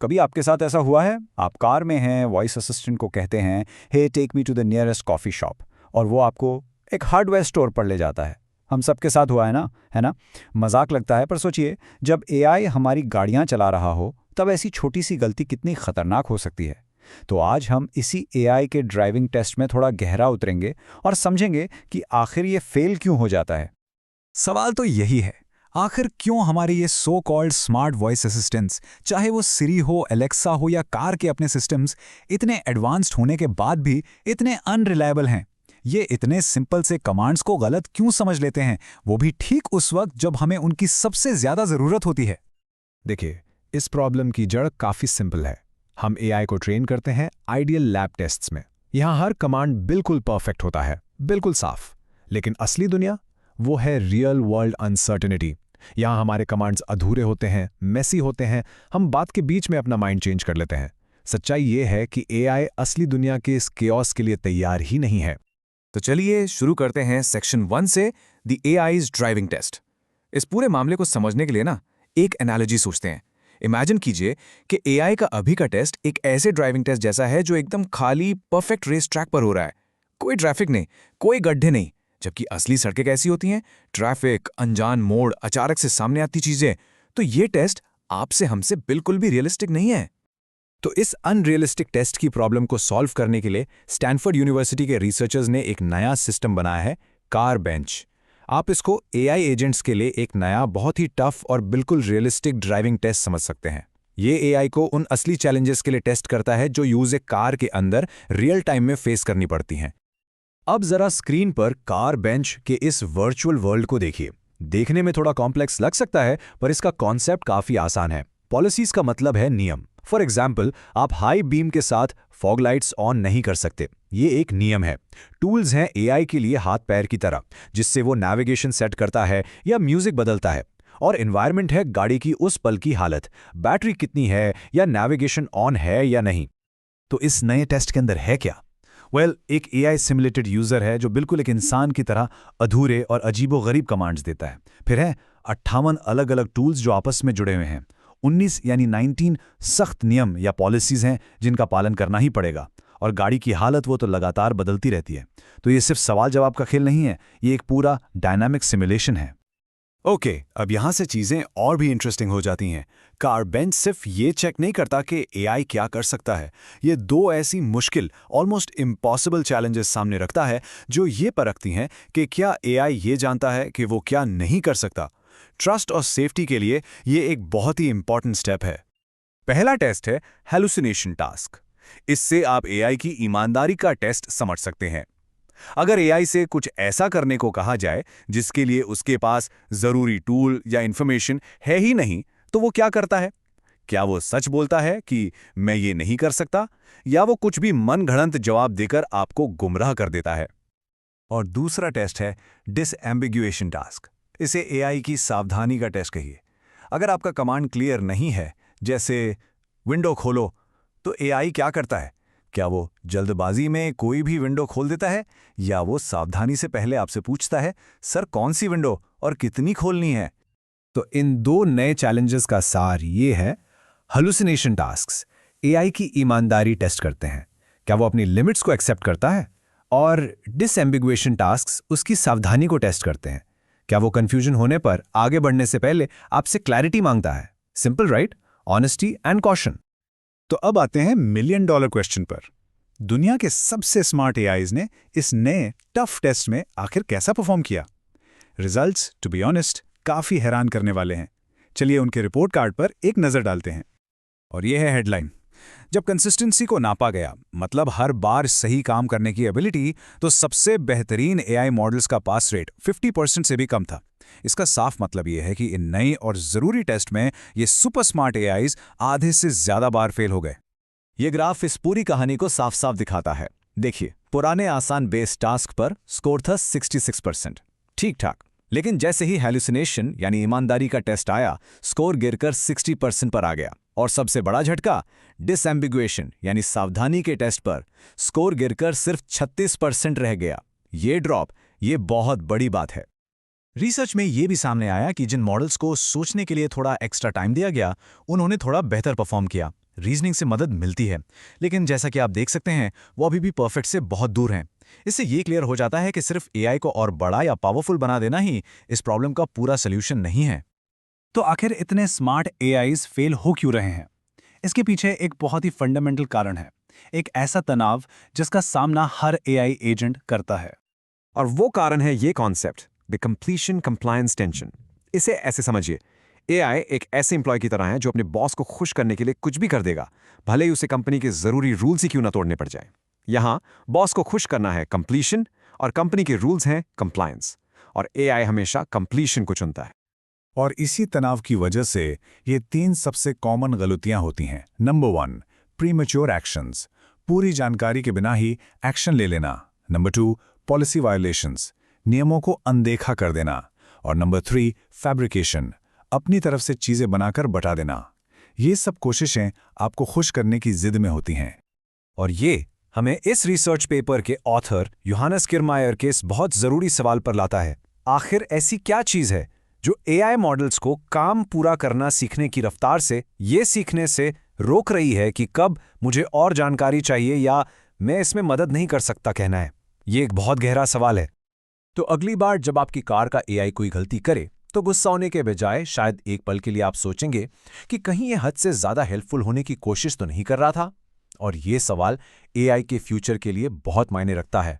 कभी आपके साथ ऐसा हुआ है? आप कार में हैं, वॉइस असिस्टेंट को कहते हैं, hey take me to the nearest coffee shop, और वो आपको एक हार्डवेयर स्टोर पर ले जाता है। हम सबके साथ हुआ है ना, है ना? मजाक लगता है, पर सोचिए, जब एआई हमारी गाड़ियां चला रहा हो, तब ऐसी छोटी सी गलती कितनी खतरनाक हो सकती है। तो आज हम इसी एआई के ड्राइविंग टेस्ट में थोड़ा गहरा उतरेंगे और समझेंगे कि आखिर ये फेल क्यों हो जाता है। सवाल तो यही है, आखिर क्यों हमारे ये so called smart voice assistants, चाहे वो सिरी हो, एलेक्सा हो या कार के अपने सिस्टम्स, इतने एडवांस्ड होने के बाद भी इतने अनरिलायबल हैं। ये इतने सिंपल से कमांड्स को गलत क्यों समझ लेते हैं, वो भी ठीक उस वक्त जब हमें उनकी सबसे ज्यादा जरूरत होती है। देखिए, इस प्रॉब्लम की जड़ काफ़ी सिंपल है। हम एआई को ट्रेन करते हैं आइडियल लैब टेस्ट्स में। यहाँ हर कमांड बिल्कुल परफेक्ट होता है, बिल्कुल साफ। लेकिन असली दुनिया, वो है रियल वर्ल्ड अनसर्टेनिटी। यहाँ हमारे कमांड्स अधूरे होते हैं, मेसी होते हैं, हम बात के बीच में अपना माइंड चेंज कर लेते हैं। सच्चाई ये है कि एआई असली दुनिया के इस केओस के लिए तैयार ही नहीं है। तो चलिए शुरू करते हैं सेक्शन 1 से, द एआईज ड्राइविंग टेस्ट। इस पूरे मामले को समझने के लिए ना एक एनालॉजी सोचते हैं। इमेजिन कीजिए कि एआई का अभी का टेस्ट एक ऐसे ड्राइविंग टेस्ट जैसा है जो एकदम खाली परफेक्ट रेस ट्रैक पर हो रहा है। कोई ट्रैफिक नहीं, कोई गड्ढे नहीं। जबकि असली सड़कें कैसी होती हैं? ट्रैफिक, अनजान मोड़, अचानक से सामने आती चीजें। तो ये टेस्ट आपसे हमसे बिल्कुल भी रियलिस्टिक नहीं है। तो इस अनरियलिस्टिक टेस्ट की प्रॉब्लम को सॉल्व करने के लिए स्टैनफोर्ड यूनिवर्सिटी के रिसर्चर्स ने एक नया सिस्टम बनाया है, कार बेंच। आप इसको एआई एजेंट्स के लिए एक नया, बहुत ही टफ और बिल्कुल रियलिस्टिक ड्राइविंग टेस्ट समझ सकते हैं। ये एआई को उन असली चैलेंजेस के लिए टेस्ट करता है जो यूज कार के अंदर रियल टाइम में फेस करनी पड़ती हैं। अब जरा स्क्रीन पर कार बेंच के इस वर्चुअल वर्ल्ड को देखिए। देखने में थोड़ा कॉम्प्लेक्स लग सकता है, पर इसका कॉन्सेप्ट काफी आसान है। पॉलिसीज का मतलब है नियम। फॉर एग्जाम्पल, आप हाई बीम के साथ फॉग लाइट्स ऑन नहीं कर सकते, ये एक नियम है। टूल्स हैं एआई के लिए हाथ पैर की तरह, जिससे वो नेविगेशन सेट करता है या म्यूजिक बदलता है। और एनवायरनमेंट है गाड़ी की उस पल की हालत, बैटरी कितनी है या नेविगेशन ऑन है या नहीं। तो इस नए टेस्ट के अंदर है क्या? एक एआई सिमुलेटेड यूजर है जो बिल्कुल एक इंसान की तरह अधूरे और अजीबोगरीब कमांड्स देता है। फिर है 58 अलग अलग टूल्स जो आपस में जुड़े हुए हैं। 19 यानी 19 सख्त नियम या पॉलिसीज हैं जिनका पालन करना ही पड़ेगा। और गाड़ी की हालत वो तो लगातार बदलती रहती है। तो ये सिर्फ सवाल जवाब का खेल नहीं है, ये एक पूरा डायनामिक सिमुलेशन है। ओके, अब यहां से चीजें और भी इंटरेस्टिंग हो जाती हैं। कार बेंच सिर्फ ये चेक नहीं करता कि एआई क्या कर सकता है, ये दो ऐसी मुश्किल, ऑलमोस्ट इम्पॉसिबल चैलेंजेस सामने रखता है जो ये परखती हैं कि क्या एआई ये जानता है कि वो क्या नहीं कर सकता। ट्रस्ट और सेफ्टी के लिए ये एक बहुत ही इंपॉर्टेंट स्टेप है। पहला टेस्ट है हेलुसिनेशन टास्क। इससे आप एआई की ईमानदारी का टेस्ट समझ सकते हैं। अगर एआई से कुछ ऐसा करने को कहा जाए जिसके लिए उसके पास जरूरी टूल या इंफॉर्मेशन है ही नहीं, तो वो क्या करता है? क्या वो सच बोलता है कि मैं ये नहीं कर सकता, या वो कुछ भी मनगढ़ंत जवाब देकर आपको गुमराह कर देता है? और दूसरा टेस्ट है डिसएम्बिगुएशन टास्क। इसे एआई की सावधानी का टेस्ट कहिए। अगर आपका कमांड क्लियर नहीं है, जैसे विंडो खोलो, तो एआई क्या करता है? क्या वो जल्दबाजी में कोई भी विंडो खोल देता है, या वो सावधानी से पहले आपसे पूछता है, सर कौन सी विंडो और कितनी खोलनी है? तो इन दो नए चैलेंजेस का सार ये है। हेलुसिनेशन टास्क्स एआई की ईमानदारी टेस्ट करते हैं, क्या वो अपनी लिमिट्स को एक्सेप्ट करता है। और डिसएम्बिगुएशन टास्क्स उसकी सावधानी को टेस्ट करते हैं, क्या वो कंफ्यूजन होने पर आगे बढ़ने से पहले आपसे क्लैरिटी मांगता है। Simple right? Honesty and caution. तो अब आते हैं मिलियन डॉलर क्वेश्चन पर। दुनिया के सबसे स्मार्ट एआईज ने इस नए टफ टेस्ट में आखिर कैसा परफॉर्म किया? रिजल्ट्स टू बी ऑनेस्ट काफी हैरान करने वाले हैं। चलिए उनके रिपोर्ट कार्ड पर एक नजर डालते हैं। और यह है हेडलाइन। जब कंसिस्टेंसी को नापा गया, मतलब हर बार सही काम करने की एबिलिटी, तो सबसे बेहतरीन एआई मॉडल्स का पास रेट 50% से भी कम था। इसका साफ मतलब यह है कि इन नई और जरूरी टेस्ट में ये सुपर स्मार्ट एआईज आधे से ज्यादा बार फेल हो गए। ये ग्राफ इस पूरी कहानी को साफ साफ दिखाता है। देखिए, पुराने आसान बेस टास्क पर स्कोर था 66%, ठीक ठाक। लेकिन जैसे ही हेलुसिनेशन यानी ईमानदारी का टेस्ट आया, स्कोर गिरकर 60% पर आ गया। और सबसे बड़ा झटका, डिसएम्बिगुएशन यानी सावधानी के टेस्ट पर स्कोर गिरकर सिर्फ 36% रह गया। ये ड्रॉप, ये बहुत बड़ी बात है। रिसर्च में ये भी सामने आया कि जिन मॉडल्स को सोचने के लिए थोड़ा एक्स्ट्रा टाइम दिया गया, उन्होंने थोड़ा बेहतर परफॉर्म किया। रीजनिंग से मदद मिलती है, लेकिन जैसा कि आप देख सकते हैं वो अभी भी परफेक्ट से बहुत दूर हैं। इससे ये क्लियर हो जाता है कि सिर्फ एआई को और बड़ा या पावरफुल बना देना ही इस प्रॉब्लम का पूरा सॉल्यूशन नहीं है। तो आखिर इतने स्मार्ट एआईज फेल हो क्यों रहे हैं? इसके पीछे एक बहुत ही फंडामेंटल कारण है, एक ऐसा तनाव जिसका सामना हर एआई एजेंट करता है। और वो कारण है ये concept, the completion compliance tension. इसे ऐसे समझिए, एआई एक ऐसे एम्प्लॉय की तरह है जो अपने बॉस को खुश करने के लिए कुछ भी कर देगा, भले ही उसे कंपनी के जरूरी रूल्स ही क्यों ना तोड़ने पड़ जाए। यहाँ बॉस को खुश करना है कंप्लीशन और कंपनी के रूल्स हैं कंप्लायंस, और एआई हमेशा कंप्लीशन को चुनता है। और इसी तनाव की वजह से ये 3 सबसे कॉमन गलतियां होती हैं। नंबर 1, प्रीमैच्योर एक्शंस, पूरी जानकारी के बिना ही एक्शन ले लेना। नंबर 2, पॉलिसी वायलेशंस, नियमों को अनदेखा कर देना। और नंबर 3, फैब्रिकेशन, अपनी तरफ से चीजें बनाकर बता देना। ये सब कोशिशें आपको खुश करने की जिद में होती हैं। और ये हमें इस रिसर्च पेपर के ऑथर योहानस किरमायर के इस बहुत जरूरी सवाल पर लाता है। आखिर ऐसी क्या चीज है जो एआई मॉडल्स को काम पूरा करना सीखने की रफ्तार से ये सीखने से रोक रही है कि कब मुझे और जानकारी चाहिए या मैं इसमें मदद नहीं कर सकता कहना है? ये एक बहुत गहरा सवाल है। तो अगली बार जब आपकी कार का एआई कोई गलती करे तो गुस्सा होने के बजाय शायद एक पल के लिए आप सोचेंगे कि कहीं ये हद से ज्यादा हेल्पफुल होने की कोशिश तो नहीं कर रहा था। और ये सवाल एआई के फ्यूचर के लिए बहुत मायने रखता है।